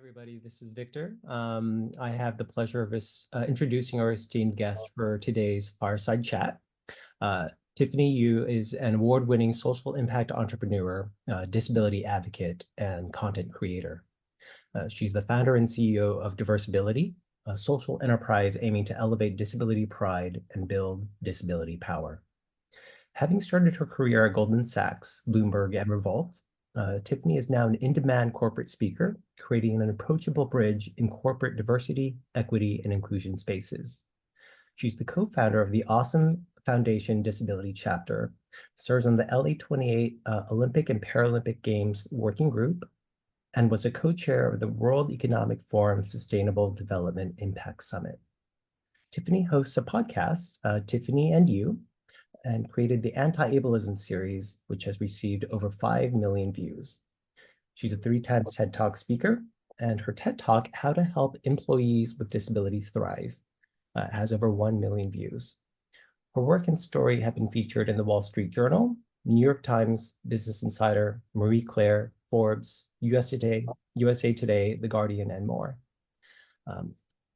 Everybody, this is Victor. I have the pleasure of introducing our esteemed guest for today's Fireside Chat. Tiffany Yu is an award-winning social impact entrepreneur, disability advocate, and content creator. She's the founder and CEO of Diversability, a social enterprise aiming to elevate disability pride and build disability power. Having started her career at Goldman Sachs, Bloomberg, and REVOLT, Tiffany is now an in-demand corporate speaker, creating an approachable bridge in corporate diversity, equity, and inclusion spaces. She's the co-founder of the Awesome Foundation Disability Chapter, serves on the LA28 Olympic and Paralympic Games Working Group, and was a co-chair of the World Economic Forum Sustainable Development Impact Summit. Tiffany hosts a podcast, Tiffany and You, and created the Anti-Ableism series, which has received over 5 million views. She's a 3-time TED Talk speaker, and her TED Talk, How to Help Employees with Disabilities Thrive, has over 1 million views. Her work and story have been featured in the Wall Street Journal, New York Times, Business Insider, Marie Claire, Forbes, USA Today, The Guardian, and more.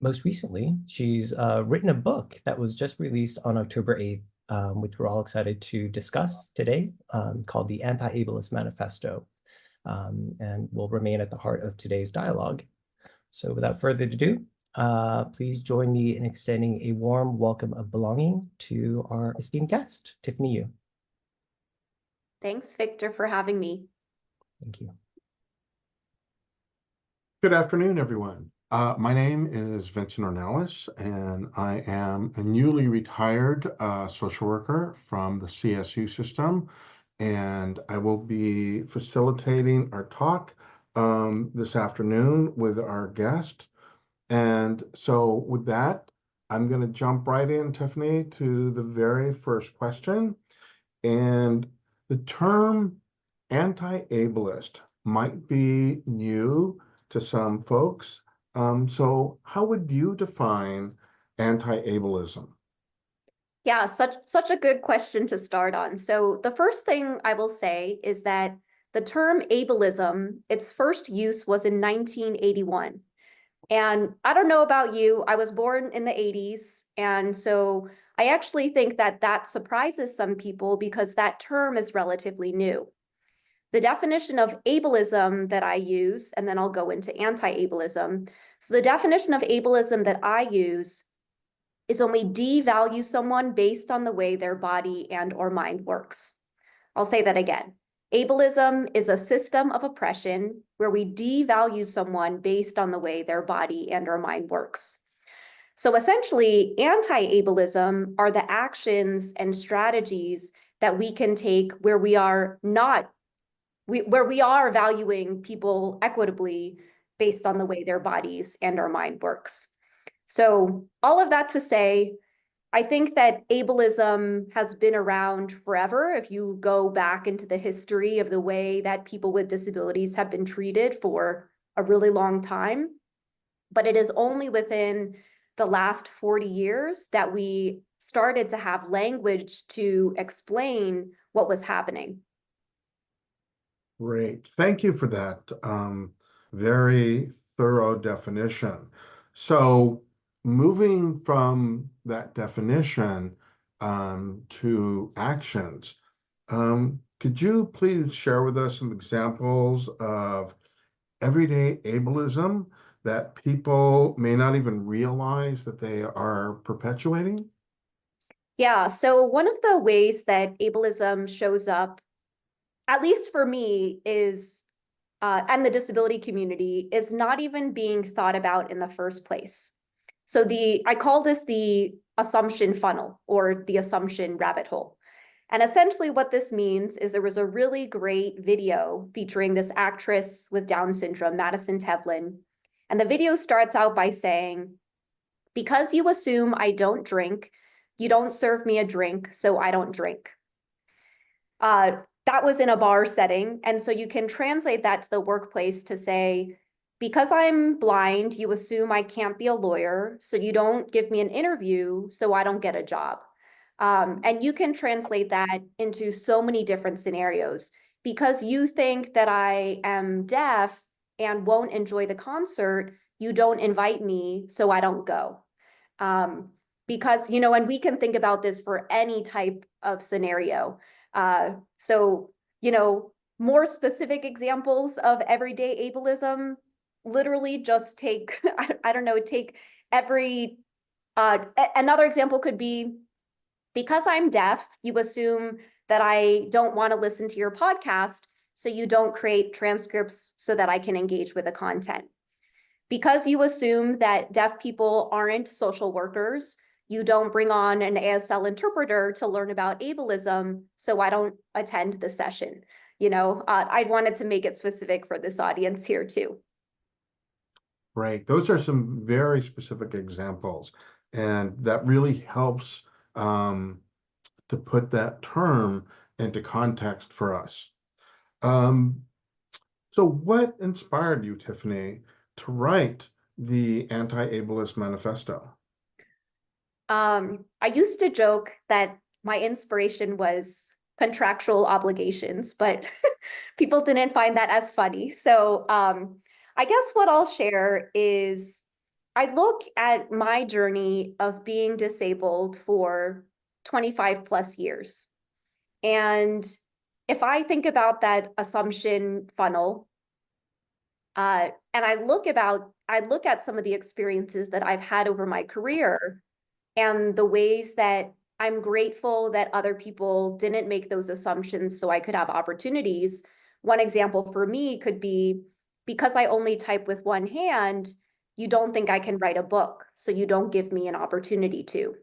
Most recently, she's written a book that was just released on October 8th, which we're all excited to discuss today, called the Anti-Ableist Manifesto, and will remain at the heart of today's dialogue. So without further ado, please join me in extending a warm welcome of belonging to our esteemed guest, Tiffany Yu. Thanks, Victor, for having me. Thank you. Good afternoon, everyone. My name is Vincent Ornelas, and I am a newly retired social worker from the CSU system, and I will be facilitating our talk this afternoon with our guest. And so with that, I'm going to jump right in, Tiffany, to the very first question. And the term anti-ableist might be new to some folks. So how would you define anti-ableism? Yeah, such a good question to start on. So the first thing I will say is that the term ableism, its first use was in 1981. And I don't know about you, I was born in the 80s. And so I actually think that that surprises some people because that term is relatively new. The definition of ableism that I use, and then I'll go into anti-ableism. So the definition of ableism that I use is when we devalue someone based on the way their body and or mind works. I'll say that again. Ableism is a system of oppression where we devalue someone based on the way their body and or mind works. So essentially, anti-ableism are the actions and strategies that we can take where we are valuing people equitably based on the way their bodies and our mind works. So all of that to say, I think that ableism has been around forever. If you go back into the history of the way that people with disabilities have been treated for a really long time, but it is only within the last 40 years that we started to have language to explain what was happening. Great. Thank you for that very thorough definition. So moving from that definition to actions, could you please share with us some examples of everyday ableism that people may not even realize that they are perpetuating? Yeah, so one of the ways that ableism shows up, at least for me, is, and the disability community, is not even being thought about in the first place. So I call this the assumption funnel or the assumption rabbit hole. And essentially what this means is there was a really great video featuring this actress with Down syndrome, Madison Tevlin. And the video starts out by saying, "Because you assume I don't drink, you don't serve me a drink, so I don't drink." That was in a bar setting. And so you can translate that to the workplace to say, because I'm blind, you assume I can't be a lawyer, so you don't give me an interview, so I don't get a job. And you can translate that into so many different scenarios. Because you think that I am deaf, and won't enjoy the concert, you don't invite me, so I don't go. Because, and we can think about this for any type of scenario. So, more specific examples of everyday ableism, literally just take, I don't know, take every, another example could be, because I'm deaf, you assume that I don't want to listen to your podcast, so you don't create transcripts so that I can engage with the content. Because you assume that deaf people aren't social workers, you don't bring on an ASL interpreter to learn about ableism, so I don't attend the session. I wanted to make it specific for this audience here too. Right. Those are some very specific examples, and that really helps to put that term into context for us. So what inspired you, Tiffany, to write the Anti-Ableist Manifesto? I used to joke that my inspiration was contractual obligations, but people didn't find that as funny. So I guess what I'll share is I look at my journey of being disabled for 25 plus years. And if I think about that assumption funnel, and I look at some of the experiences that I've had over my career and the ways that I'm grateful that other people didn't make those assumptions so I could have opportunities. One example for me could be, because I only type with one hand, you don't think I can write a book, so you don't give me an opportunity to.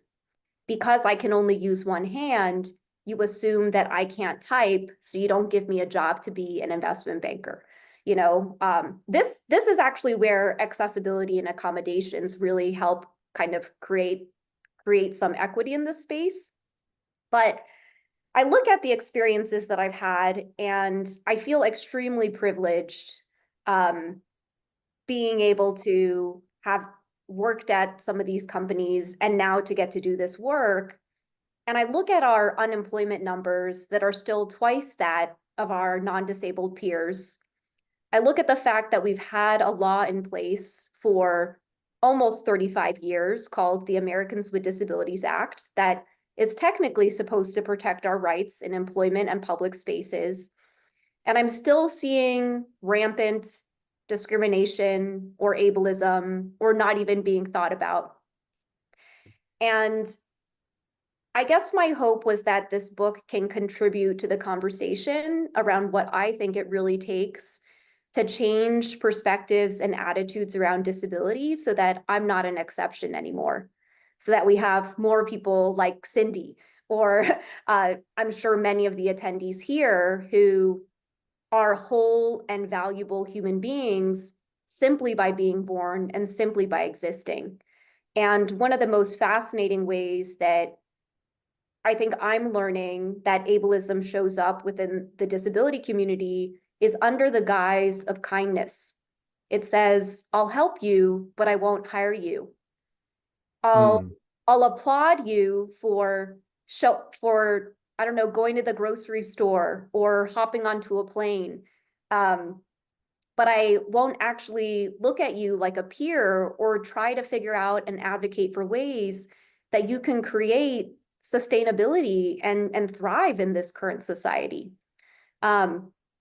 Because I can only use one hand, you assume that I can't type, so you don't give me a job to be an investment banker. This is actually where accessibility and accommodations really help kind of create some equity in this space. But I look at the experiences that I've had, and I feel extremely privileged being able to have worked at some of these companies and now to get to do this work. And I look at our unemployment numbers that are still twice that of our non-disabled peers. I look at the fact that we've had a law in place for almost 35 years called the Americans with Disabilities Act that is technically supposed to protect our rights in employment and public spaces. And I'm still seeing rampant discrimination or ableism or not even being thought about. And I guess my hope was that this book can contribute to the conversation around what I think it really takes to change perspectives and attitudes around disability so that I'm not an exception anymore, so that we have more people like Cindy, or I'm sure many of the attendees here who are whole and valuable human beings simply by being born and simply by existing. And one of the most fascinating ways that I think I'm learning that ableism shows up within the disability community is under the guise of kindness. It says, I'll help you, but I won't hire you. I'll applaud you for I don't know, going to the grocery store or hopping onto a plane. But I won't actually look at you like a peer or try to figure out and advocate for ways that you can create sustainability and thrive in this current society.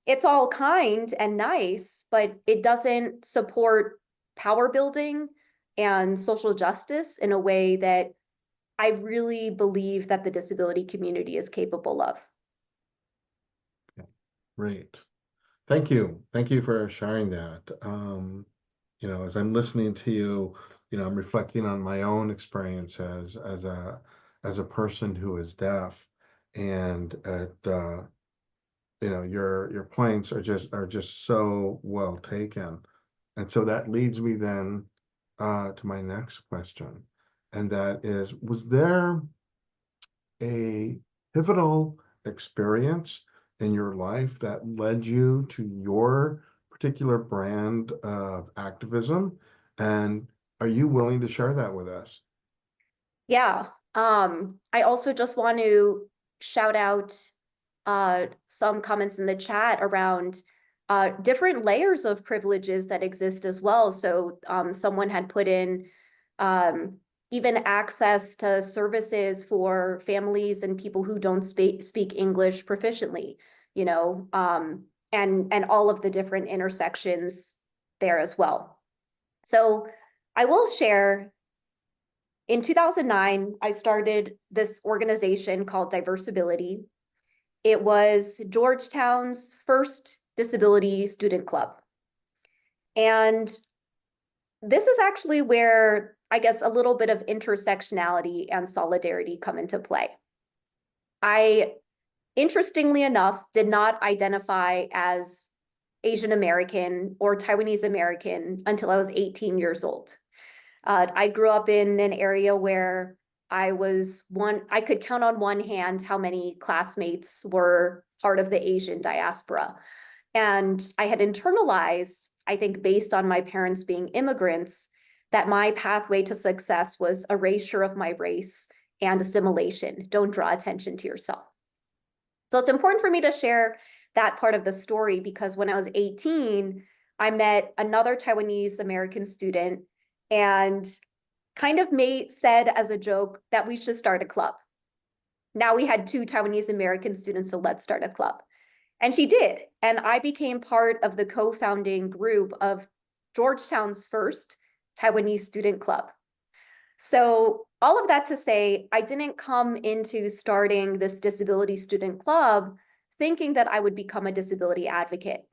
It's all kind and nice, but it doesn't support power building and social justice in a way that I really believe that the disability community is capable of. Okay. Great. Thank you. Thank you for sharing that. As I'm listening to you, I'm reflecting on my own experiences as a person who is deaf, and your points are just so well taken. And so that leads me then to my next question. And that is, was there a pivotal experience in your life that led you to your particular brand of activism? And are you willing to share that with us? Yeah. I also just want to shout out some comments in the chat around different layers of privileges that exist as well. So someone had put in even access to services for families and people who don't speak English proficiently, you know, and all of the different intersections there as well. So I will share, in 2009, I started this organization called Diversability. It was Georgetown's first disability student club. And this is actually where, I guess, a little bit of intersectionality and solidarity come into play. I, interestingly enough, did not identify as Asian American or Taiwanese American until I was 18 years old. I grew up in an area where I could count on one hand how many classmates were part of the Asian diaspora. And I had internalized, I think based on my parents being immigrants, that my pathway to success was erasure of my race and assimilation. Don't draw attention to yourself. So it's important for me to share that part of the story because when I was 18, I met another Taiwanese American student and kind of said as a joke that we should start a club. Now we had 2 Taiwanese American students, so let's start a club. And she did. And I became part of the co-founding group of Georgetown's first Taiwanese student club. So all of that to say, I didn't come into starting this disability student club thinking that I would become a disability advocate,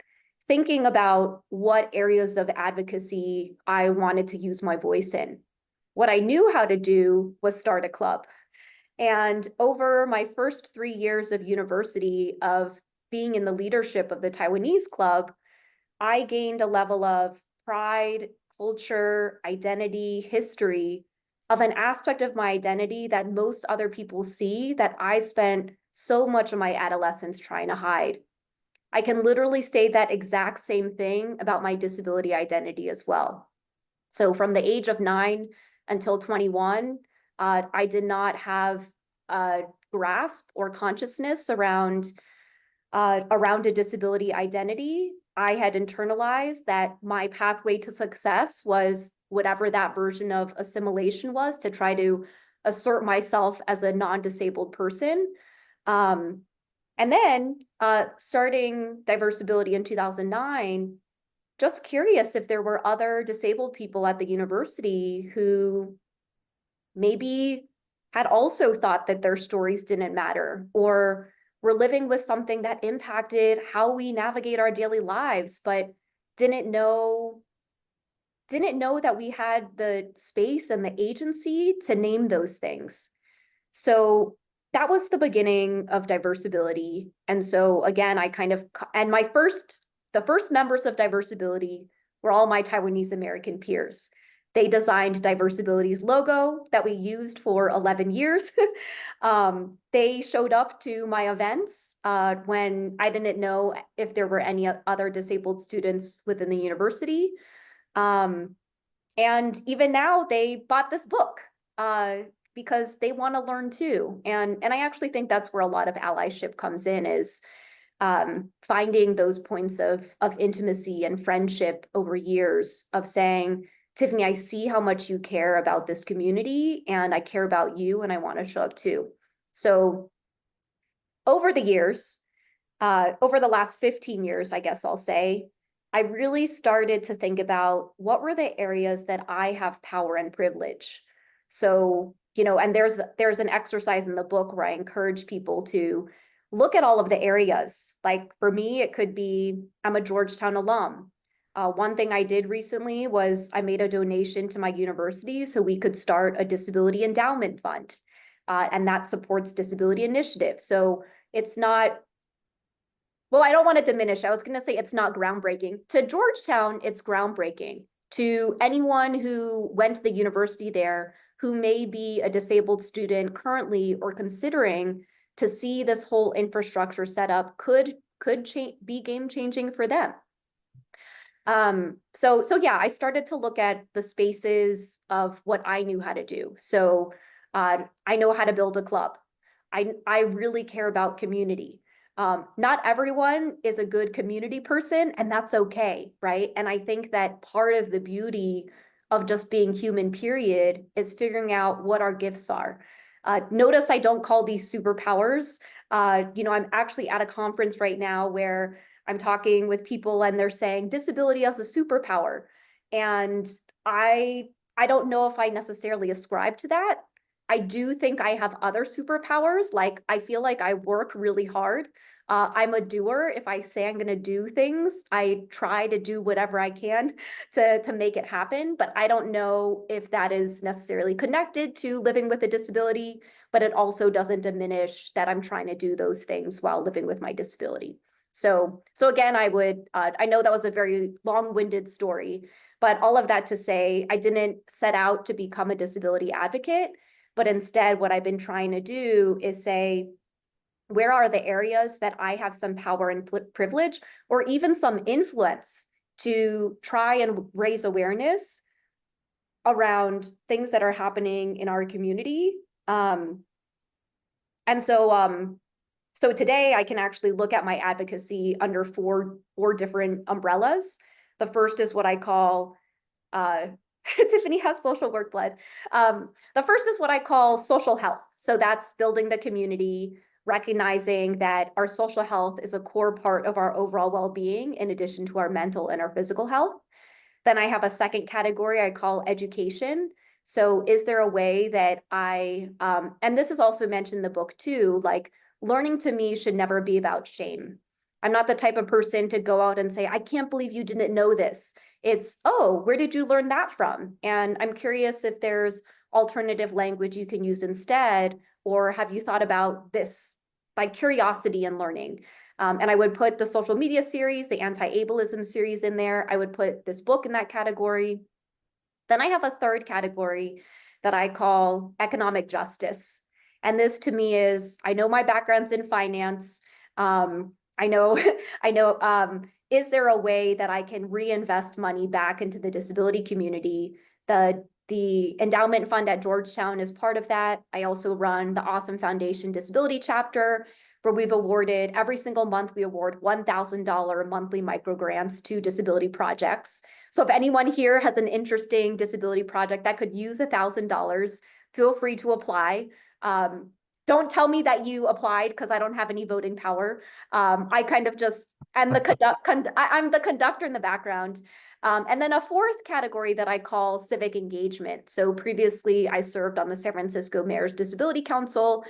thinking about what areas of advocacy I wanted to use my voice in. What I knew how to do was start a club. And over my first 3 years of university of being in the leadership of the Taiwanese club, I gained a level of pride, culture, identity, history of an aspect of my identity that most other people see that I spent so much of my adolescence trying to hide. I can literally say that exact same thing about my disability identity as well. So from the age of 9 until 21, I did not have a grasp or consciousness around a disability identity. I had internalized that my pathway to success was whatever that version of assimilation was, to try to assert myself as a non-disabled person. And then starting Diversability in 2009, just curious if there were other disabled people at the university who maybe had also thought that their stories didn't matter or were living with something that impacted how we navigate our daily lives, but didn't know that we had the space and the agency to name those things. So that was the beginning of Diversability. And so again, the first members of Diversability were all my Taiwanese American peers. They designed Diversability's logo that we used for 11 years. They showed up to my events when I didn't know if there were any other disabled students within the university. And even now they bought this book because they want to learn too. And I actually think that's where a lot of allyship comes in, is finding those points of intimacy and friendship over years of saying, Tiffany, I see how much you care about this community and I care about you and I want to show up too. So over the years, over the last 15 years, I guess I'll say, I really started to think about what were the areas that I have power and privilege. So, you know, and there's an exercise in the book where I encourage people to look at all of the areas. Like for me, it could be, I'm a Georgetown alum. One thing I did recently was I made a donation to my university so we could start a disability endowment fund, and that supports disability initiatives. So it's not, well, I don't want to diminish. I was going to say it's not groundbreaking. To Georgetown, it's groundbreaking. To anyone who went to the university there, who may be a disabled student currently or considering, to see this whole infrastructure set up could be game-changing for them. So yeah, I started to look at the spaces of what I knew how to do. So I know how to build a club. I really care about community. Not everyone is a good community person, and that's okay, right? And I think that part of the beauty of just being human, period, is figuring out what our gifts are. Notice I don't call these superpowers. I'm actually at a conference right now where I'm talking with people and they're saying disability as a superpower. And I don't know if I necessarily ascribe to that. I do think I have other superpowers. Like, I feel like I work really hard. I'm a doer. If I say I'm going to do things, I try to do whatever I can to make it happen. But I don't know if that is necessarily connected to living with a disability, but it also doesn't diminish that I'm trying to do those things while living with my disability. So again, I know that was a very long-winded story, but all of that to say, I didn't set out to become a disability advocate, but instead what I've been trying to do is say, where are the areas that I have some power and privilege, or even some influence, to try and raise awareness around things that are happening in our community. And so today I can actually look at my advocacy under four different umbrellas. The first is what I call, Tiffany has social work blood. The first is what I call social health. So that's building the community, recognizing that our social health is a core part of our overall well-being, in addition to our mental and our physical health. Then I have a second category I call education. So is there a way that and this is also mentioned in the book too, like, learning to me should never be about shame. I'm not the type of person to go out and say, I can't believe you didn't know this. It's, oh, where did you learn that from? And I'm curious if there's alternative language you can use instead, or have you thought about this, like, curiosity and learning? And I would put the social media series, the anti-ableism series in there. I would put this book in that category. Then I have a third category that I call economic justice. And this to me is, I know my background's in finance. I know, is there a way that I can reinvest money back into the disability community? The endowment fund at Georgetown is part of that. I also run the Awesome Foundation Disability chapter, where we've awarded, every single month, we award $1,000 monthly micro grants to disability projects. So if anyone here has an interesting disability project that could use $1,000, feel free to apply. Don't tell me that you applied, because I don't have any voting power. I kind of just, I'm the conductor in the background. And then a fourth category that I call civic engagement. So previously I served on the San Francisco Mayor's Disability Council.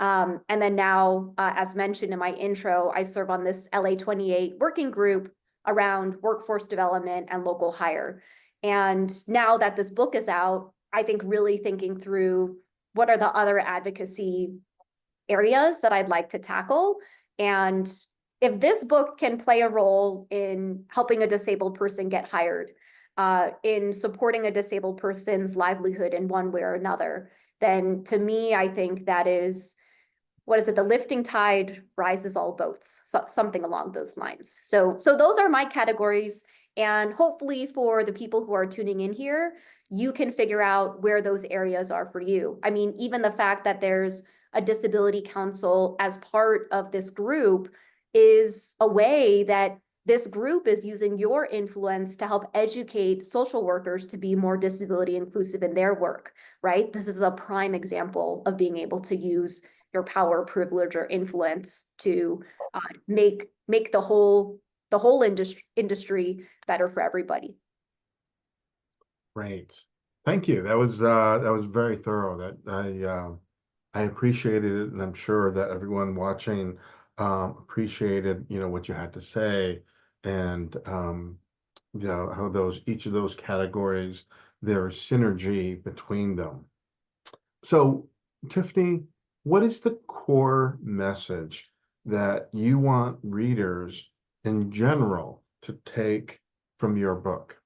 And then now, as mentioned in my intro, I serve on this LA 28 working group around workforce development and local hire. And now that this book is out, I think really thinking through what are the other advocacy areas that I'd like to tackle. And if this book can play a role in helping a disabled person get hired, in supporting a disabled person's livelihood in one way or another, then to me, I think that is, what is it? The lifting tide rises all boats, so, something along those lines. So those are my categories. And hopefully for the people who are tuning in here, you can figure out where those areas are for you. I mean, even the fact that there's a disability council as part of this group is a way that this group is using your influence to help educate social workers to be more disability inclusive in their work, right? This is a prime example of being able to use your power, privilege, or influence to make the whole industry better for everybody. Great. Thank you. That was very thorough. That I appreciated it, and I'm sure that everyone watching appreciated, what you had to say, and how each of those categories, there's synergy between them. So, Tiffany, what is the core message that you want readers in general to take from your book?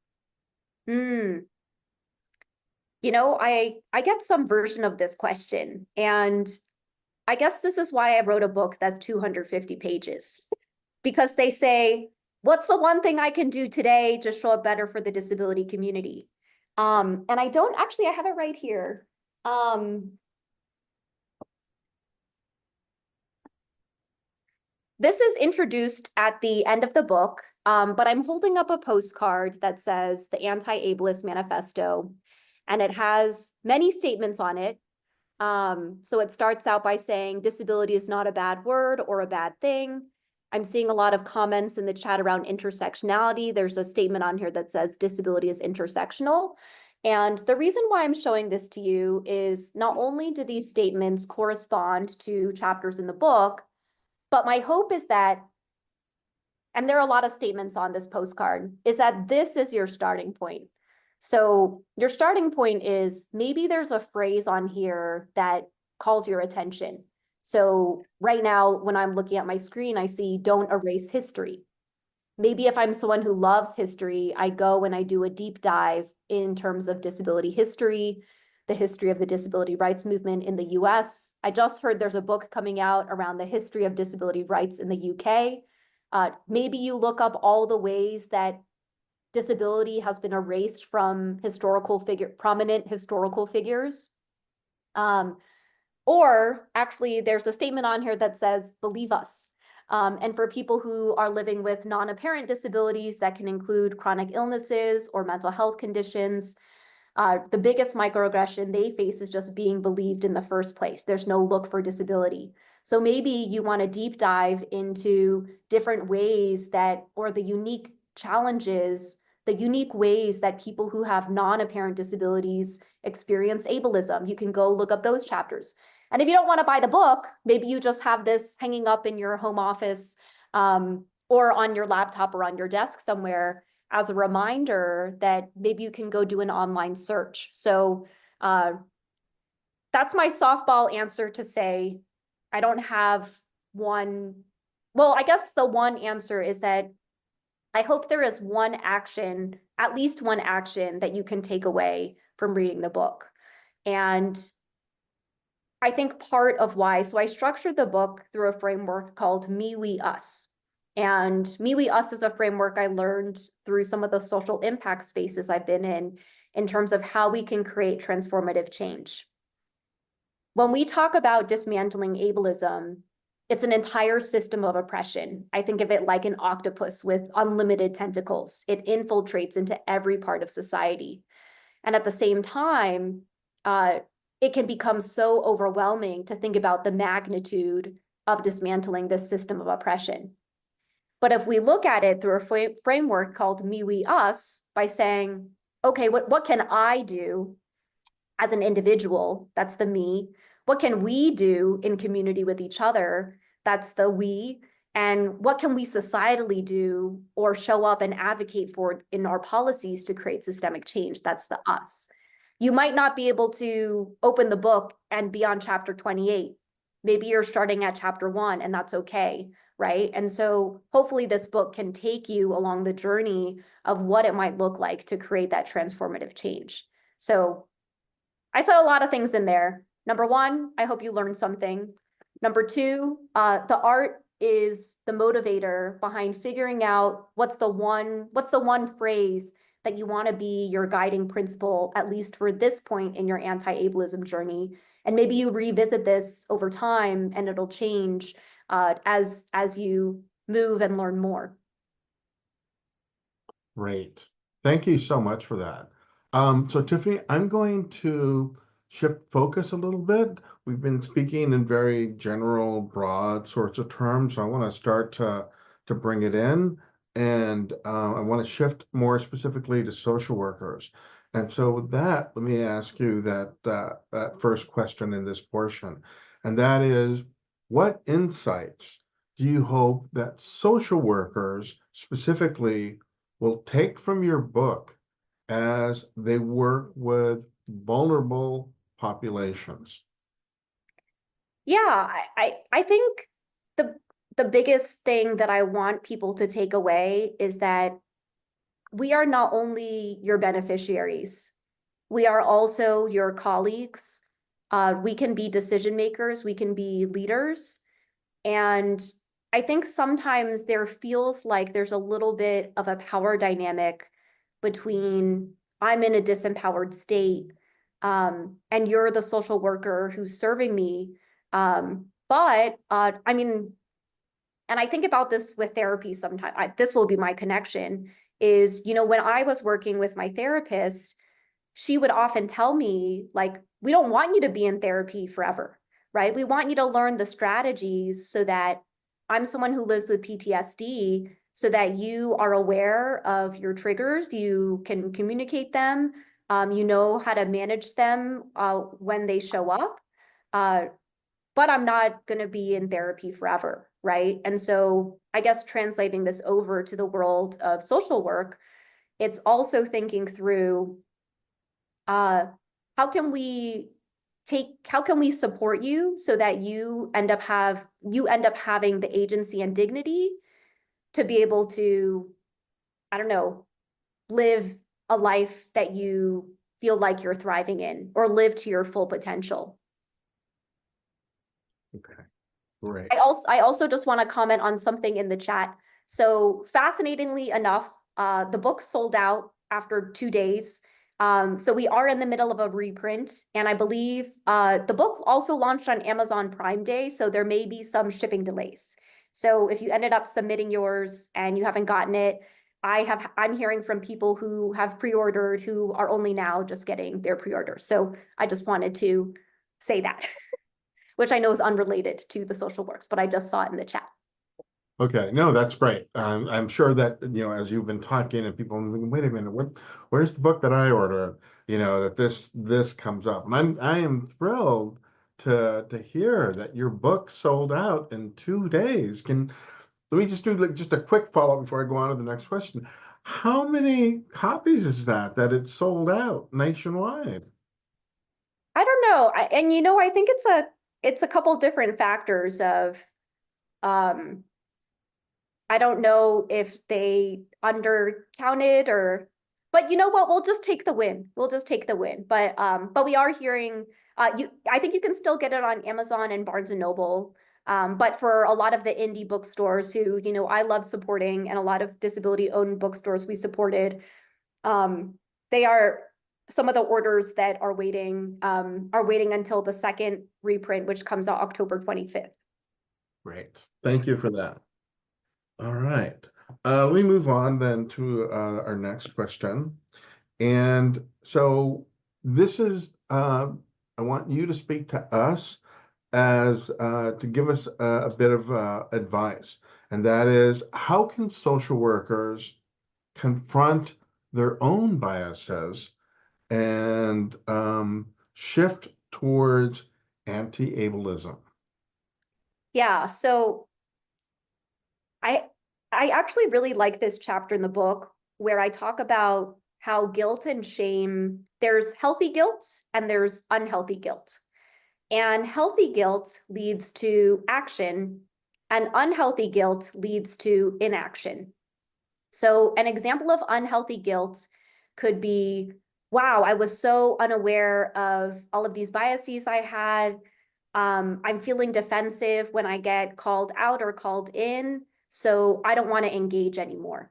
I get some version of this question, and I guess this is why I wrote a book that's 250 pages, because they say, what's the one thing I can do today to show up better for the disability community? And I don't actually, I have it right here. this is introduced at the end of the book, but I'm holding up a postcard that says the Anti-Ableist Manifesto, and it has many statements on it. So it starts out by saying disability is not a bad word or a bad thing. I'm seeing a lot of comments in the chat around intersectionality. There's a statement on here that says disability is intersectional. And the reason why I'm showing this to you is not only do these statements correspond to chapters in the book, but my hope is that, and there are a lot of statements on this postcard, is that this is your starting point. So your starting point is maybe there's a phrase on here that calls your attention. So right now, when I'm looking at my screen, I see don't erase history. Maybe if I'm someone who loves history, I go and I do a deep dive in terms of disability history, the history of the disability rights movement in the US. I just heard there's a book coming out around the history of disability rights in the UK. Maybe you look up all the ways that disability has been erased from prominent historical figures. Or actually, there's a statement on here that says, believe us. And for people who are living with non-apparent disabilities that can include chronic illnesses or mental health conditions, the biggest microaggression they face is just being believed in the first place. There's no look for disability. So maybe you want to deep dive into different ways that, or the unique challenges, the unique ways that people who have non-apparent disabilities experience ableism. You can go look up those chapters. And if you don't want to buy the book, maybe you just have this hanging up in your home office or on your laptop or on your desk somewhere as a reminder that maybe you can go do an online search. So that's my softball answer to say, I don't have one. Well, I guess the one answer is that I hope there is one action, at least one action that you can take away from reading the book. And I think part of why, so I structured the book through a framework called Me, We, Us. And Me, We, Us is a framework I learned through some of the social impact spaces I've been in terms of how we can create transformative change. When we talk about dismantling ableism, it's an entire system of oppression. I think of it like an octopus with unlimited tentacles. It infiltrates into every part of society. And at the same time, it can become so overwhelming to think about the magnitude of dismantling this system of oppression. But if we look at it through a framework called Me, We, Us, by saying, okay, what can I do as an individual? That's the me. What can we do in community with each other? That's the we. And what can we societally do or show up and advocate for in our policies to create systemic change? That's the us. You might not be able to open the book and be on chapter 28. Maybe you're starting at chapter 1, and that's okay, right? And so hopefully this book can take you along the journey of what it might look like to create that transformative change. So I said a lot of things in there. Number 1, I hope you learned something. Number 2, the art is the motivator behind figuring out what's the one phrase that you want to be your guiding principle, at least for this point in your anti-ableism journey. And maybe you revisit this over time and it'll change as you move and learn more. Great. Thank you so much for that. So Tiffany, I'm going to shift focus a little bit. We've been speaking in very general, broad sorts of terms. So I want to start to bring it in. And I want to shift more specifically to social workers. And so with that, let me ask you that first question in this portion. And that is, what insights do you hope that social workers specifically will take from your book as they work with vulnerable populations? Yeah, I think the biggest thing that I want people to take away is that we are not only your beneficiaries, we are also your colleagues. We can be decision makers, we can be leaders. And I think sometimes there feels like there's a little bit of a power dynamic between I'm in a disempowered state and you're the social worker who's serving me. But I mean, And I think about this with therapy sometimes. This will be my connection is, when I was working with my therapist, she would often tell me, like, we don't want you to be in therapy forever, right? We want you to learn the strategies so that I'm someone who lives with PTSD, so that you are aware of your triggers, you can communicate them, you know how to manage them when they show up. But I'm not going to be in therapy forever, right? And so I guess translating this over to the world of social work, it's also thinking through how can we support you so that you end up having the agency and dignity to be able to, I don't know, live a life that you feel like you're thriving in, or live to your full potential. Okay, great. I also just want to comment on something in the chat. So fascinatingly enough, the book sold out after 2 days. So we are in the middle of a reprint, and I believe the book also launched on Amazon Prime Day, so there may be some shipping delays. So if you ended up submitting yours and you haven't gotten it, I'm hearing from people who have pre-ordered who are only now just getting their pre-order. So I just wanted to say that, which I know is unrelated to the social works, but I just saw it in the chat. Okay, no, that's great. I'm sure that, as you've been talking and people are thinking, wait a minute, where's the book that I ordered? That this comes up. And I am thrilled to hear that your book sold out in 2 days. Let me just do just a quick follow-up before I go on to the next question. How many copies is that it's sold out nationwide? I don't know. I think it's a couple different factors of I don't know if they undercounted but you know what? We'll just take the win. We'll just take the win. But we are hearing, I think you can still get it on Amazon and Barnes and Noble. But for a lot of the indie bookstores who, I love supporting, and a lot of disability-owned bookstores we supported, some of the orders that are waiting until the second reprint, which comes out October 25th. Great. Thank you for that. All right. Let me move on then to our next question. And so this is, I want you to speak to us as to give us a bit of advice. And that is, how can social workers confront their own biases and shift towards anti-ableism? Yeah, so I actually really like this chapter in the book where I talk about how guilt and shame, there's healthy guilt and there's unhealthy guilt. And healthy guilt leads to action, and unhealthy guilt leads to inaction. So an example of unhealthy guilt could be, wow, I was so unaware of all of these biases I had. I'm feeling defensive when I get called out or called in, so I don't want to engage anymore.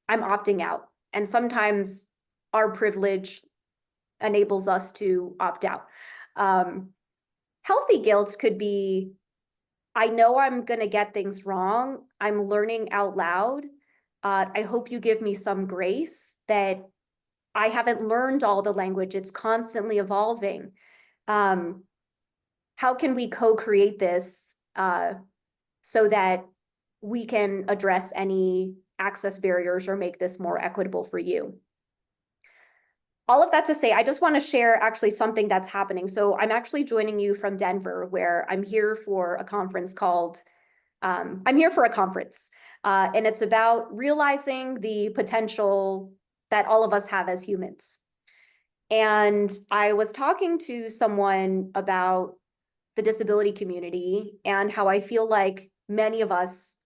I'm opting out. And sometimes our privilege enables us to opt out. Healthy guilt could be, I know I'm going to get things wrong. I'm learning out loud. I hope you give me some grace that I haven't learned all the language. It's constantly evolving. How can we co-create this so that we can address any access barriers or make this more equitable for you? All of that to say, I just want to share actually something that's happening. So I'm actually joining you from Denver, where I'm here for a conference and it's about realizing the potential that all of us have as humans. And I was talking to someone about the disability community and how I feel like many of us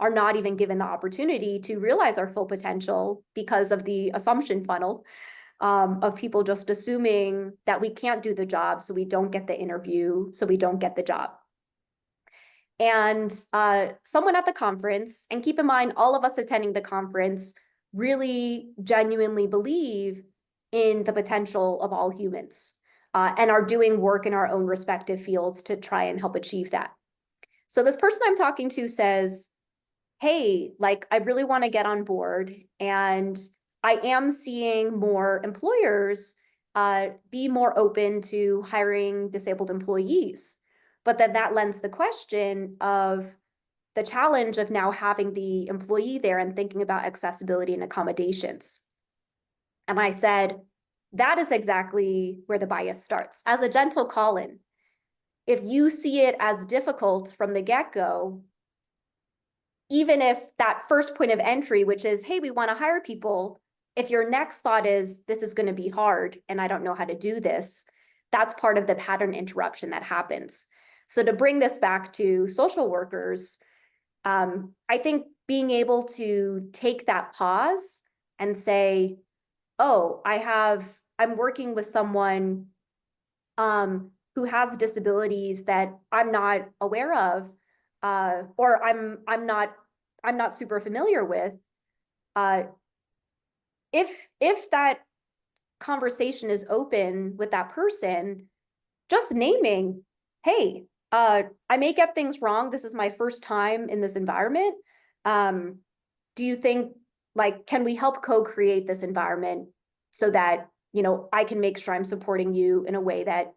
are not even given the opportunity to realize our full potential because of the assumption funnel of people just assuming that we can't do the job, so we don't get the interview, so we don't get the job. And someone at the conference, and keep in mind, all of us attending the conference really genuinely believe in the potential of all humans and are doing work in our own respective fields to try and help achieve that. So this person I'm talking to says, hey, like, I really want to get on board, and I am seeing more employers be more open to hiring disabled employees. But then that lends the question of the challenge of now having the employee there and thinking about accessibility and accommodations. And I said, that is exactly where the bias starts. As a gentle call-in, if you see it as difficult from the get-go, even if that first point of entry, which is, hey, we want to hire people, if your next thought is, this is going to be hard and I don't know how to do this, that's part of the pattern interruption that happens. So to bring this back to social workers, I think being able to take that pause and say, oh, I'm working with someone who has disabilities that I'm not aware of, or I'm not super familiar with. If that conversation is open with that person, just naming, hey, I may get things wrong. This is my first time in this environment. Do you think, like, can we help co-create this environment so that, you know, I can make sure I'm supporting you in a way that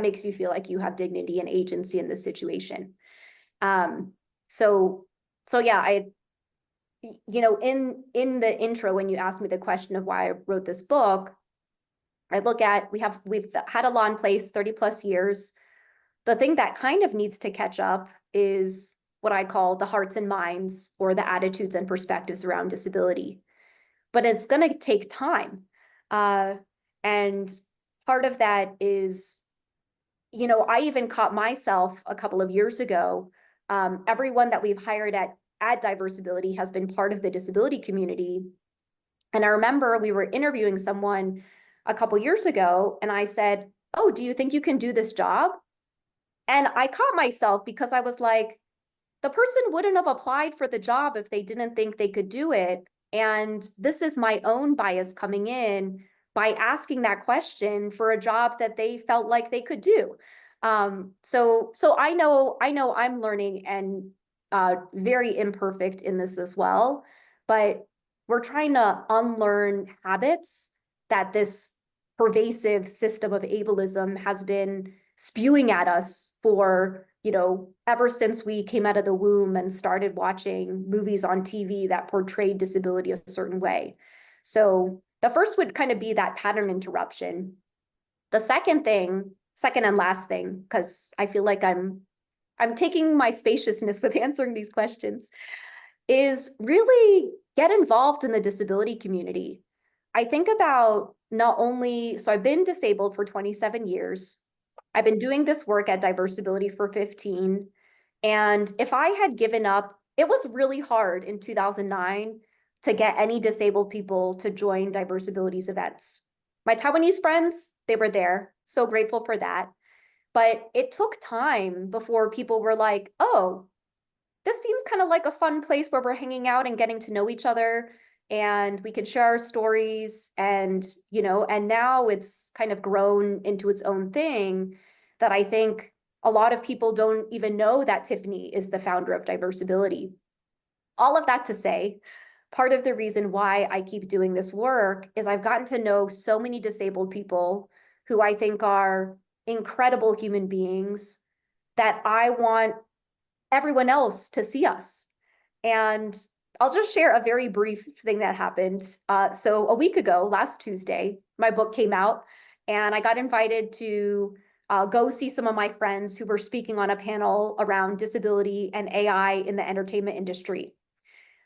makes you feel like you have dignity and agency in this situation. So yeah, you know, in the intro, when you asked me the question of why I wrote this book, I look at, we've had a law in place 30+ years. The thing that kind of needs to catch up is what I call the hearts and minds, or the attitudes and perspectives around disability. But it's going to take time. And part of that is, you know, I even caught myself a couple of years ago. Everyone that we've hired at Diversability has been part of the disability community. And I remember we were interviewing someone a couple years ago, and I said, oh, do you think you can do this job? And I caught myself because I was like, the person wouldn't have applied for the job if they didn't think they could do it. And this is my own bias coming in by asking that question for a job that they felt like they could do. So I know I'm learning and very imperfect in this as well, but we're trying to unlearn habits that this pervasive system of ableism has been spewing at us for, you know, ever since we came out of the womb and started watching movies on TV that portrayed disability a certain way. So the first would kind of be that pattern interruption. The second and last thing, because I feel like I'm taking my spaciousness with answering these questions, is really get involved in the disability community. I think about not only, so I've been disabled for 27 years. I've been doing this work at Diversability for 15. And if I had given up, it was really hard in 2009 to get any disabled people to join Diversability's events. My Taiwanese friends, they were there. So grateful for that. But it took time before people were like, oh, this seems kind of like a fun place where we're hanging out and getting to know each other, and we can share our stories. And, you know, and now it's kind of grown into its own thing that I think a lot of people don't even know that Tiffany is the founder of Diversability. All of that to say, part of the reason why I keep doing this work is I've gotten to know so many disabled people who I think are incredible human beings that I want everyone else to see us. And I'll just share a very brief thing that happened. So a week ago, last Tuesday, my book came out, and I got invited to go see some of my friends who were speaking on a panel around disability and AI in the entertainment industry.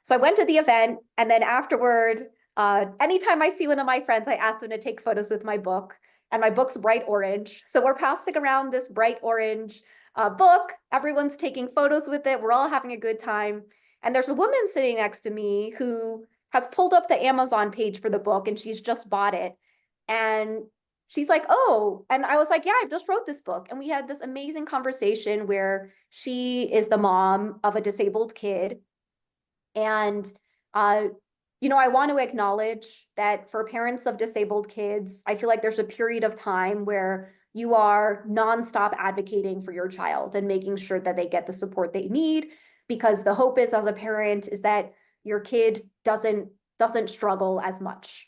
So I went to the event, and then afterward, anytime I see one of my friends, I ask them to take photos with my book, and my book's bright orange. So we're passing around this bright orange book. Everyone's taking photos with it. We're all having a good time. And there's a woman sitting next to me who has pulled up the Amazon page for the book, and she's just bought it. And she's like, oh, and I was like, yeah, I just wrote this book. And we had this amazing conversation where she is the mom of a disabled kid. And, you know, I want to acknowledge that for parents of disabled kids, I feel like there's a period of time where you are nonstop advocating for your child and making sure that they get the support they need, because the hope is, as a parent, is that your kid doesn't struggle as much.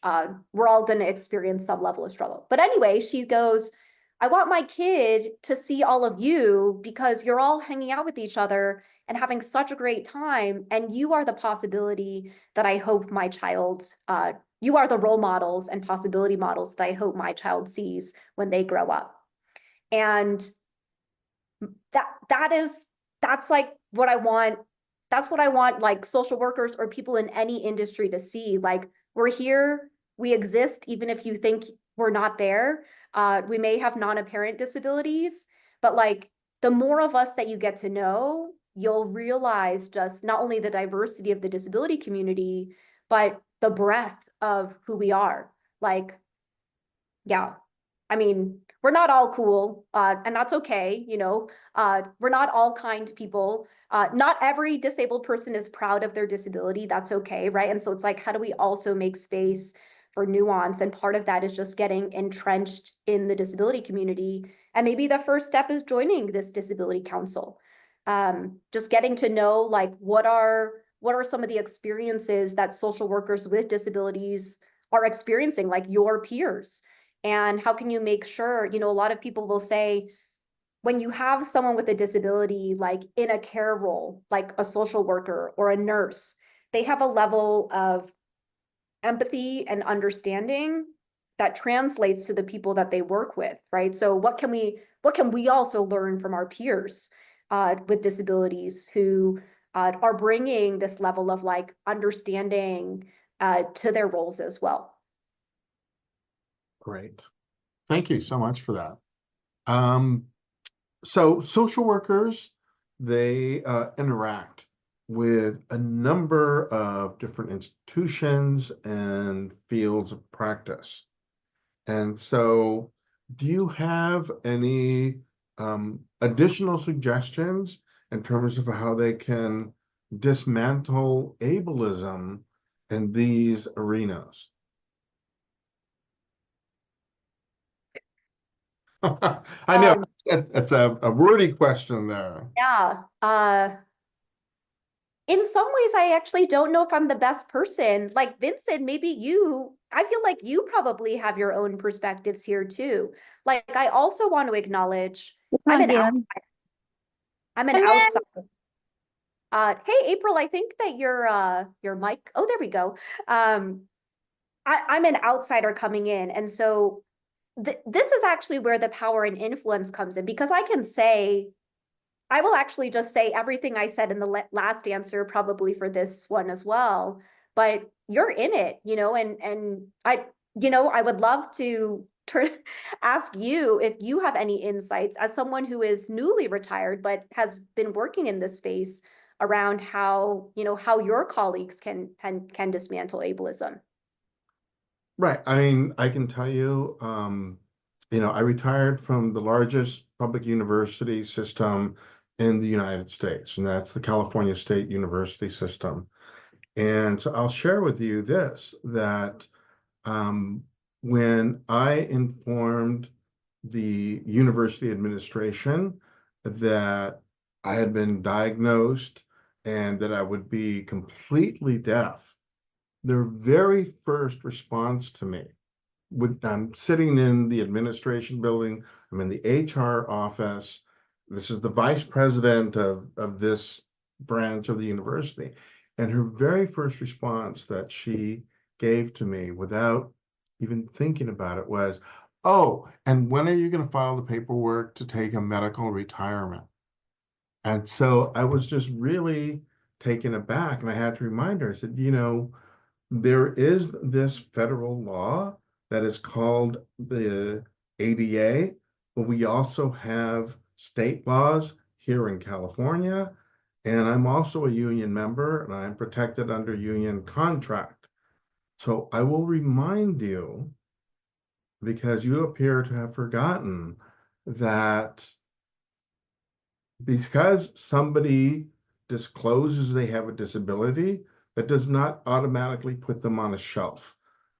We're all going to experience some level of struggle. But anyway, she goes, I want my kid to see all of you because you're all hanging out with each other and having such a great time. And you are the possibility that I hope my child, you are the role models and possibility models that I hope my child sees when they grow up. And that's like what I want. That's what I want, like, social workers or people in any industry to see. Like, we're here, we exist, even if you think we're not there. We may have non-apparent disabilities, but like, the more of us that you get to know, you'll realize just not only the diversity of the disability community, but the breadth of who we are. Like, yeah, I mean, we're not all cool, and that's okay. You know, we're not all kind people. Not every disabled person is proud of their disability. That's okay, right? And so it's like, how do we also make space for nuance? And part of that is just getting entrenched in the disability community. And maybe the first step is joining this Disability Council. Just getting to know, like, what are some of the experiences that social workers with disabilities are experiencing, like your peers. And how can you make sure, you know, a lot of people will say, when you have someone with a disability, like in a care role, like a social worker or a nurse, they have a level of empathy and understanding that translates to the people that they work with, right? So what can we also learn from our peers with disabilities who are bringing this level of like understanding to their roles as well? Great. Thank you so much for that. So social workers, they interact with a number of different institutions and fields of practice. And so do you have any additional suggestions in terms of how they can dismantle ableism in these arenas? I know it's a wordy question there. Yeah. In some ways, I actually don't know if I'm the best person. Like Vincent, maybe I feel like you probably have your own perspectives here too. Like, I also want to acknowledge I'm an outsider. I'm an outsider. Hey, April, I think that your mic. Oh, there we go. I'm an outsider coming in, and so this is actually where the power and influence comes in, because I will actually just say everything I said in the last answer, probably for this one as well, but you're in it, you know, and I would love to ask you if you have any insights as someone who is newly retired, but has been working in this space around how your colleagues can dismantle ableism. Right. I mean, I can tell you, I retired from the largest public university system in the United States, and that's the California State University system. And so I'll share with you this, that when I informed the university administration that I had been diagnosed and that I would be completely deaf, their very first response to me, I'm sitting in the administration building, I'm in the HR office, this is the vice president of this branch of the university, and her very first response that she gave to me without even thinking about it was, oh, and when are you going to file the paperwork to take a medical retirement? And so I was just really taken aback, and I had to remind her, I said, there is this federal law that is called the ADA, but we also have state laws here in California, and I'm also a union member, and I'm protected under union contract. So I will remind you, because you appear to have forgotten, that because somebody discloses they have a disability, that does not automatically put them on a shelf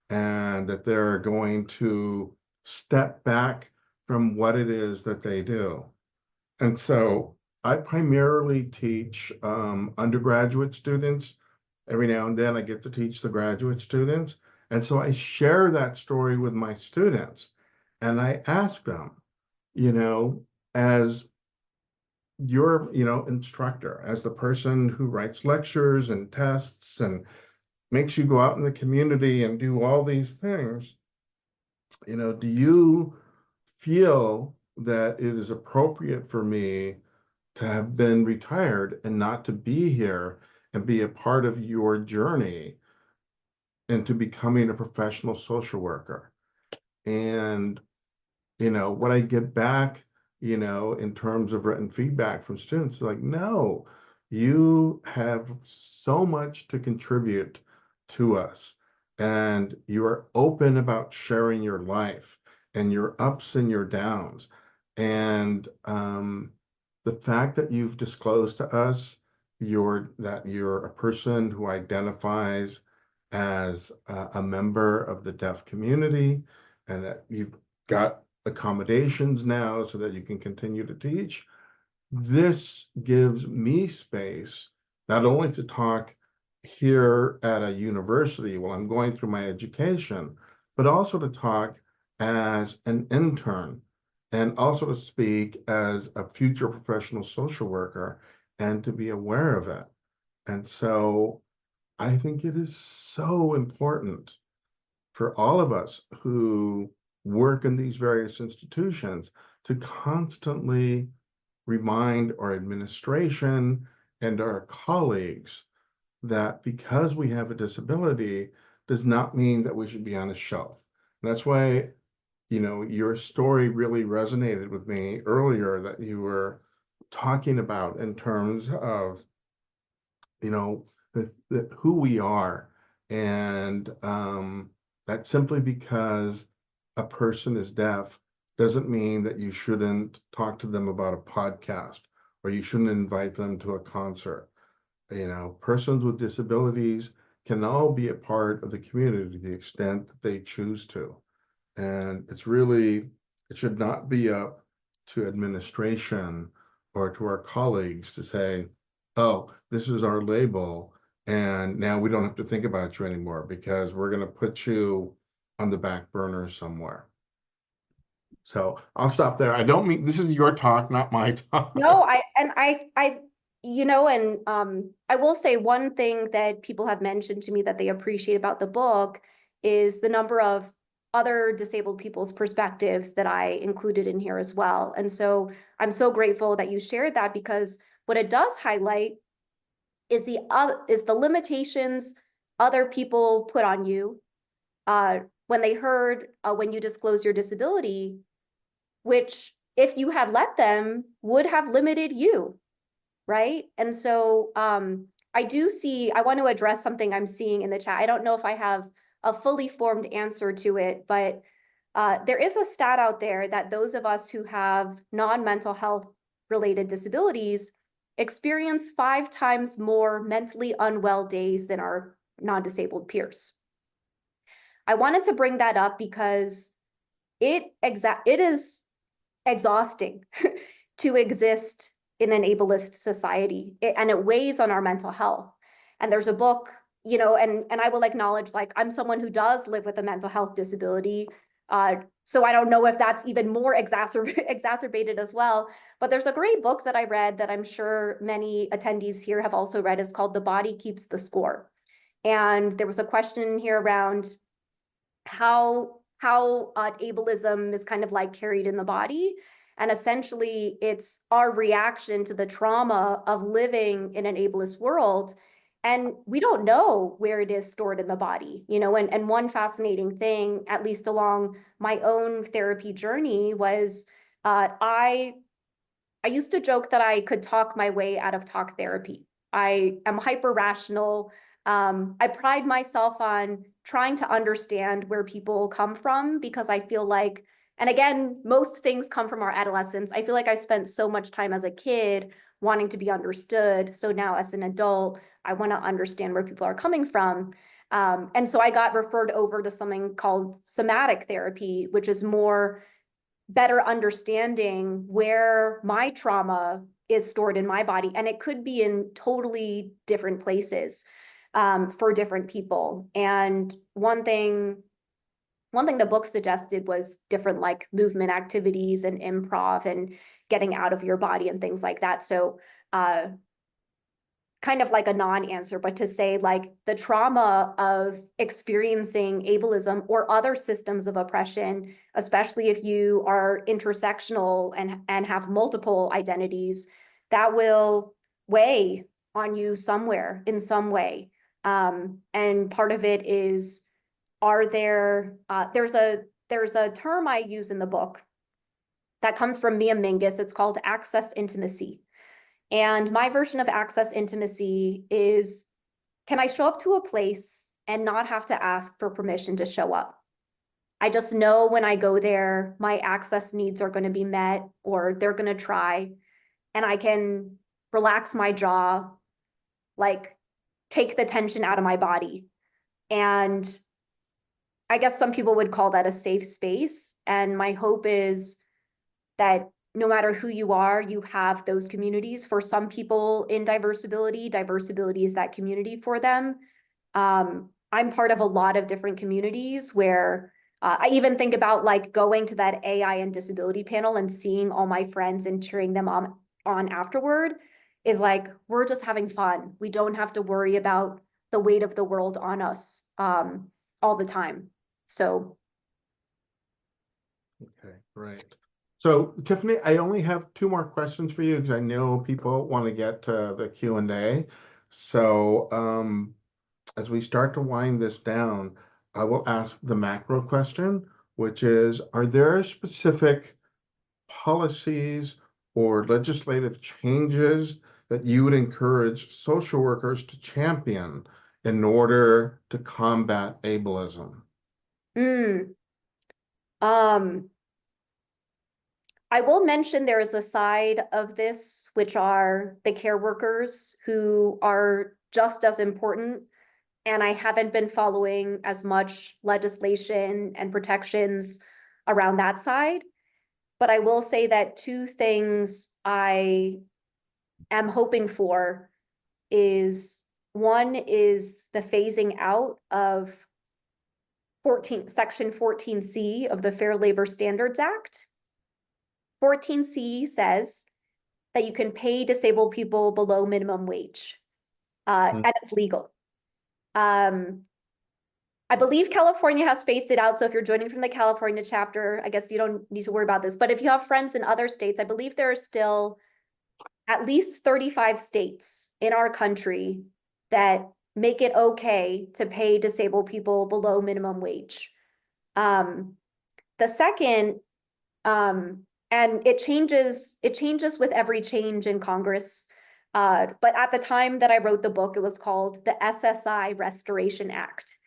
and that they're going to step back from what it is that they do. And so I primarily teach undergraduate students. Every now and then I get to teach the graduate students. And so I share that story with my students. And I ask them, you know, as your, instructor, as the person who writes lectures and tests and makes you go out in the community and do all these things, do you feel that it is appropriate for me to have been retired and not to be here and be a part of your journey into becoming a professional social worker? And, what I get back, in terms of written feedback from students, like, no, you have so much to contribute to us. And you are open about sharing your life and your ups and your downs. And the fact that you've disclosed to us that you're a person who identifies as a member of the deaf community, and that you've got accommodations now so that you can continue to teach, this gives me space not only to talk here at a university while I'm going through my education, but also to talk as an intern and also to speak as a future professional social worker and to be aware of it. And so I think it is so important for all of us who work in these various institutions to constantly remind our administration and our colleagues that because we have a disability does not mean that we should be on a shelf. And that's why, your story really resonated with me earlier, that you were talking about in terms of, who we are. And that simply because a person is deaf doesn't mean that you shouldn't talk to them about a podcast or you shouldn't invite them to a concert. Persons with disabilities can all be a part of the community to the extent that they choose to. And it should not be up to administration or to our colleagues to say, oh, this is our label, and now we don't have to think about you anymore because we're going to put you on the back burner somewhere. So I'll stop there. I don't mean, this is your talk, not my talk. No, I will say one thing that people have mentioned to me that they appreciate about the book is the number of other disabled people's perspectives that I included in here as well. And so I'm so grateful that you shared that, because what it does highlight is the limitations other people put on you when they heard when you disclosed your disability, which if you had let them would have limited you, right? And so I want to address something I'm seeing in the chat. I don't know if I have a fully formed answer to it, but there is a stat out there that those of us who have non-mental health related disabilities experience 5 times more mentally unwell days than our non-disabled peers. I wanted to bring that up because it is exhausting to exist in an ableist society, and it weighs on our mental health. And there's a book, and I will acknowledge, like, I'm someone who does live with a mental health disability. So I don't know if that's even more exacerbated as well. But there's a great book that I read that I'm sure many attendees here have also read. It's called The Body Keeps the Score. And there was a question in here around how ableism is kind of like carried in the body. And essentially, it's our reaction to the trauma of living in an ableist world. And we don't know where it is stored in the body, and one fascinating thing, at least along my own therapy journey, was I used to joke that I could talk my way out of talk therapy. I am hyper rational. I pride myself on trying to understand where people come from, because I feel like, and again, most things come from our adolescence. I feel like I spent so much time as a kid wanting to be understood. So now as an adult, I want to understand where people are coming from. And so I got referred over to something called somatic therapy, which is more better understanding where my trauma is stored in my body, and it could be in totally different places for different people. And one thing the book suggested was different like movement activities and improv and getting out of your body and things like that. So kind of like a non-answer, but to say like the trauma of experiencing ableism or other systems of oppression, especially if you are intersectional and have multiple identities, that will weigh on you somewhere in some way. And part of it is, there's a term I use in the book that comes from Mia Mingus. It's called access intimacy. And my version of access intimacy is, can I show up to a place and not have to ask for permission to show up? I just know when I go there, my access needs are going to be met, or they're going to try, and I can relax my jaw, like take the tension out of my body. And I guess some people would call that a safe space. And my hope is that no matter who you are, you have those communities. For some people in Diversability is that community for them. I'm part of a lot of different communities where I even think about like going to that AI and disability panel and seeing all my friends and cheering them on afterward is like, we're just having fun. We don't have to worry about the weight of the world on us all the time. So. Okay, great. So Tiffany, I only have 2 more questions for you because I know people want to get to the Q&A. So as we start to wind this down, I will ask the macro question, which is, are there specific policies or legislative changes that you would encourage social workers to champion in order to combat ableism? I will mention there is a side of this, which are the care workers who are just as important. And I haven't been following as much legislation and protections around that side. But I will say that 2 things I am hoping for is, one is the phasing out of Section 14C of the Fair Labor Standards Act. 14C says that you can pay disabled people below minimum wage, and it's legal. I believe California has phased it out. So if you're joining from the California chapter, I guess you don't need to worry about this. But if you have friends in other states, I believe there are still at least 35 states in our country that make it okay to pay disabled people below minimum wage. The second, and it changes with every change in Congress. But at the time that I wrote the book, it was called the SSI Restoration Act.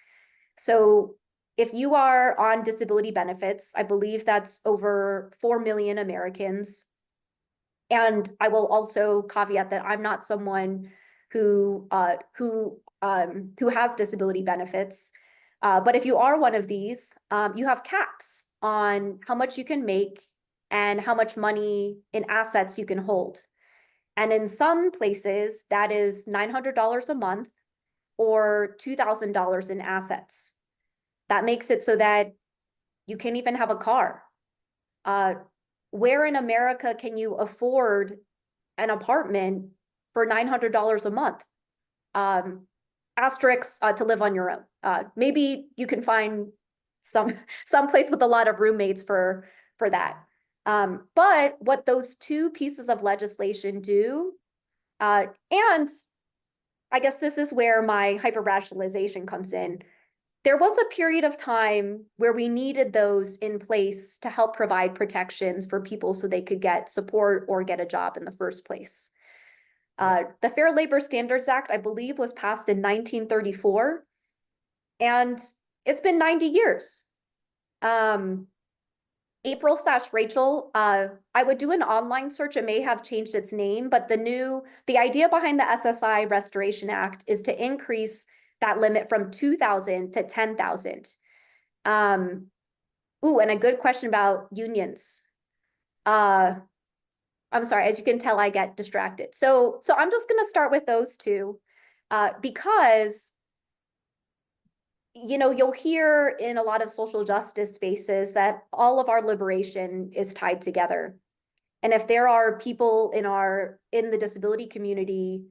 So if you are on disability benefits, I believe that's over 4 million Americans. And I will also caveat that I'm not someone who has disability benefits. But if you are one of these, you have caps on how much you can make and how much money in assets you can hold. And in some places, that is $900 a month or $2,000 in assets. That makes it so that you can't even have a car. Where in America can you afford an apartment for $900 a month? Asterisks to live on your own. Maybe you can find some place with a lot of roommates for that. But what those 2 pieces of legislation do, and I guess this is where my hyper-rationalization comes in. There was a period of time where we needed those in place to help provide protections for people so they could get support or get a job in the first place. The Fair Labor Standards Act, I believe, was passed in 1934, and it's been 90 years. April/Rachel, I would do an online search. It may have changed its name, but the idea behind the SSI Restoration Act is to increase that limit from 2,000 to 10,000. And a good question about unions. I'm sorry, as you can tell, I get distracted. So I'm just going to start with those two because, you know, you'll hear in a lot of social justice spaces that all of our liberation is tied together. And if there are people in the disability community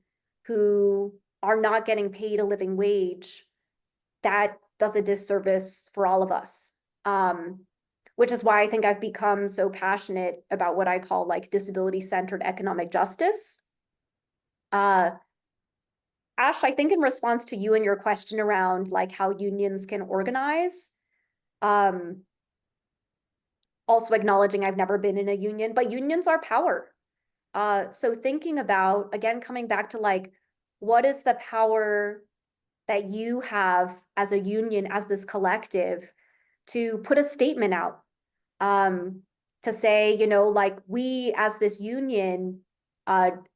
who are not getting paid a living wage, that does a disservice for all of us. Which is why I think I've become so passionate about what I call like disability-centered economic justice. Ash, I think in response to you and your question around like how unions can organize, also acknowledging I've never been in a union, but unions are power. So thinking about, again, coming back to like, what is the power that you have as a union, as this collective, to put a statement out, to say, you know, like we as this union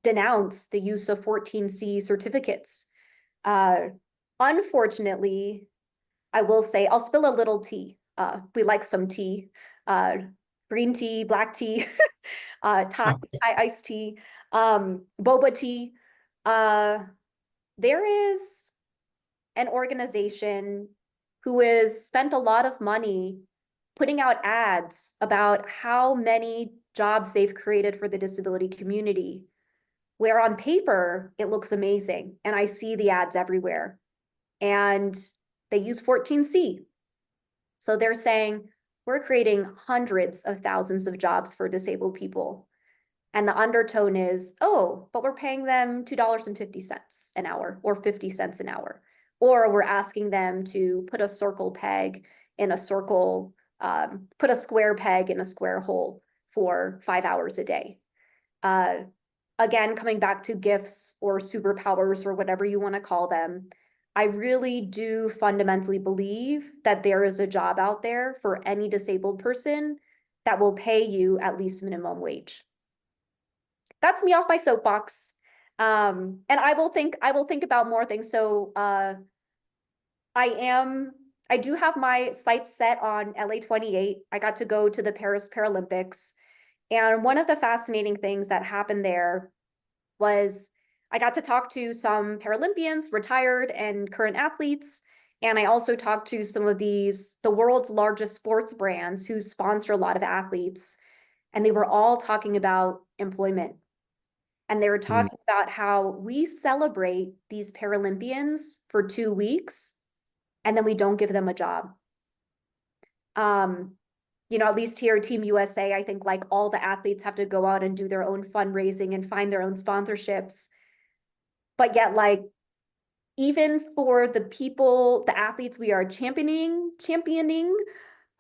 denounce the use of 14C certificates. Unfortunately, I will say, I'll spill a little tea. We like some tea, green tea, black tea, Thai iced tea, boba tea. There is an organization who has spent a lot of money putting out ads about how many jobs they've created for the disability community, where on paper, it looks amazing. And I see the ads everywhere. And they use 14C. So they're saying, we're creating hundreds of thousands of jobs for disabled people. And the undertone is, oh, but we're paying them $2.50 an hour or 50 cents an hour. Or we're asking them to put a circle peg in a circle, put a square peg in a square hole for 5 hours a day. Again, coming back to gifts or superpowers or whatever you want to call them, I really do fundamentally believe that there is a job out there for any disabled person that will pay you at least minimum wage. That's me off my soapbox. And I will think about more things. So I do have my sights set on LA 28. I got to go to the Paris Paralympics. And one of the fascinating things that happened there was I got to talk to some Paralympians, retired and current athletes. And I also talked to some of the world's largest sports brands who sponsor a lot of athletes. And they were all talking about employment. And they were talking about how we celebrate these Paralympians for 2 weeks, and then we don't give them a job. You know, at least here at Team USA, I think like all the athletes have to go out and do their own fundraising and find their own sponsorships. But yet, like, even for the people, the athletes we are championing,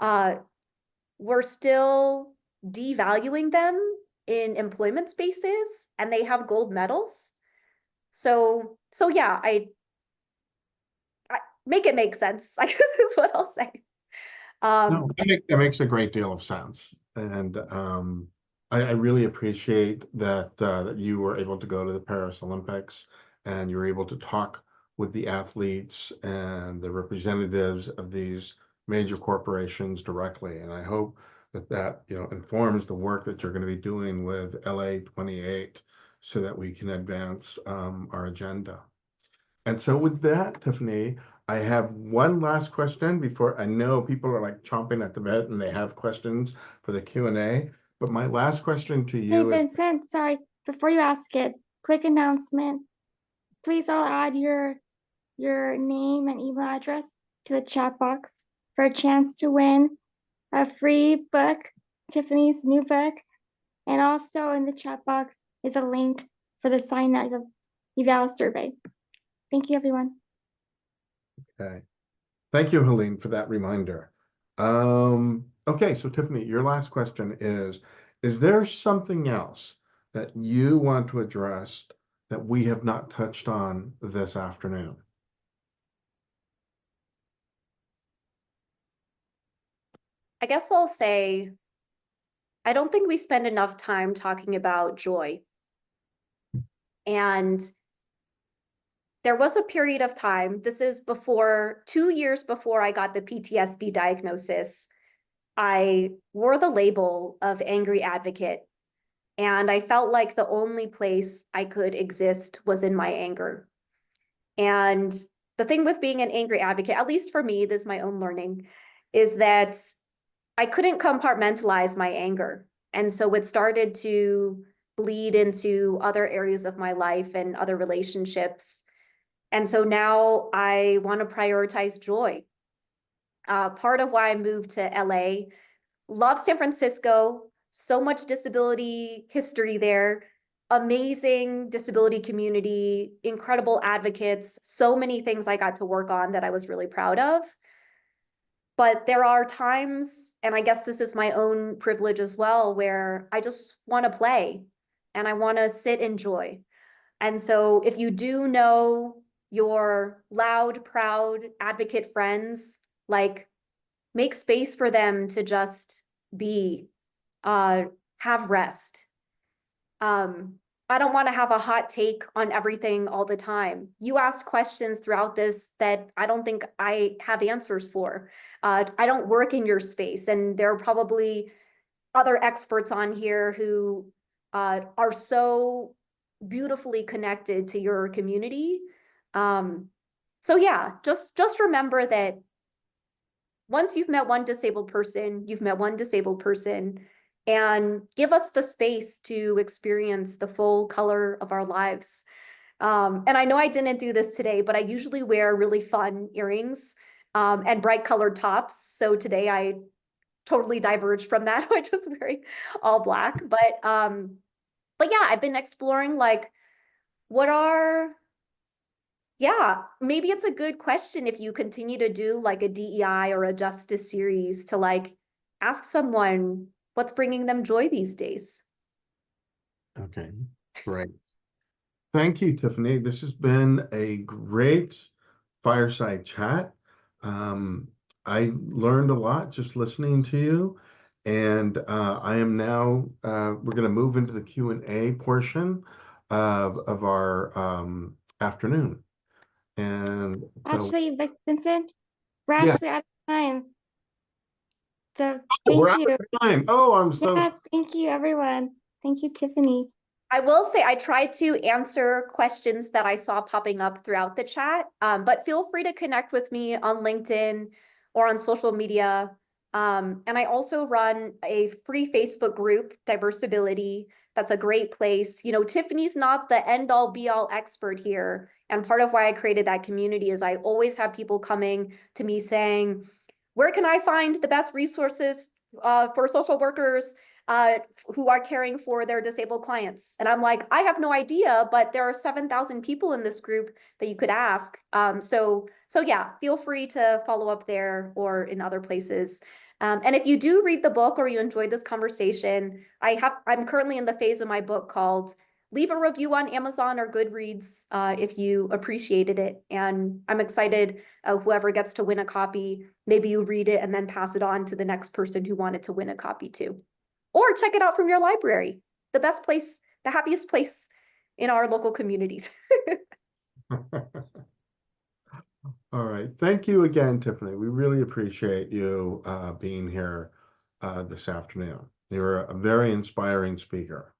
we're still devaluing them in employment spaces, and they have gold medals. So yeah, I make it make sense, I guess is what I'll say. No, that makes a great deal of sense. And I really appreciate that that you were able to go to the Paris Olympics and you were able to talk with the athletes and the representatives of these major corporations directly. And I hope that you know informs the work that you're going to be doing with LA 28 so that we can advance our agenda. And so with that, Tiffany, I have one last question before I know people are like chomping at the bit and they have questions for the Q&A. But my last question to you Hey, is, Vincent, sorry, before you ask it, quick announcement. Please all add your name and email address to the chat box for a chance to win a free book, Tiffany's new book. And also in the chat box is a link for the sign up of eval survey. Thank you, everyone. okay. Thank you, Helene, for that reminder. Okay, so Tiffany, your last question is there something else that you want to address that we have not touched on this afternoon? I guess I'll say, I don't think we spend enough time talking about joy. And there was a period of time, this is 2 years before I got the PTSD diagnosis, I wore the label of angry advocate. And I felt like the only place I could exist was in my anger. And the thing with being an angry advocate, at least for me, this is my own learning, is that I couldn't compartmentalize my anger. And so it started to bleed into other areas of my life and other relationships. And so now I want to prioritize joy. Part of why I moved to LA, love San Francisco, so much disability history there, amazing disability community, incredible advocates, so many things I got to work on that I was really proud of. But there are times, and I guess this is my own privilege as well, where I just want to play and I want to sit in joy. And so if you do know your loud, proud advocate friends, like, make space for them to just be, have rest. I don't want to have a hot take on everything all the time. You asked questions throughout this that I don't think I have answers for. I don't work in your space, and there are probably other experts on here who are so beautifully connected to your community. So yeah, just remember that once you've met one disabled person, you've met one disabled person, and give us the space to experience the full color of our lives. And I know I didn't do this today, but I usually wear really fun earrings and bright colored tops. So today I totally diverged from that. I just wearing all black. But yeah, I've been exploring like yeah, maybe it's a good question if you continue to do like a DEI or a justice series to like ask someone what's bringing them joy these days. Okay, great. Thank you, Tiffany. This has been a great fireside chat. I learned a lot just listening to you, and I am now, we're going to move into the Q&A portion of our afternoon. And so, Actually, Vincent, we're yeah. actually out of time. So We're thank out you. of time. Oh, I'm so Yeah, thank you, everyone. Thank you, Tiffany. I will say I tried to answer questions that I saw popping up throughout the chat, but feel free to connect with me on LinkedIn or on social media. And I also run a free Facebook group, Diversability. That's a great place. You know, Tiffany's not the end-all be-all expert here. And part of why I created that community is I always have people coming to me saying, where can I find the best resources for social workers who are caring for their disabled clients? And I'm like, I have no idea, but there are 7,000 people in this group that you could ask. So yeah, feel free to follow up there or in other places. And if you do read the book or you enjoyed this conversation, I'm currently in the phase of my book called Leave a Review on Amazon or Goodreads if you appreciated it. And I'm excited whoever gets to win a copy, maybe you read it and then pass it on to the next person who wanted to win a copy too. Or check it out from your library, the best place, the happiest place in our local communities. All right. Thank you again, Tiffany. We really appreciate you being here this afternoon. You're a very inspiring speaker.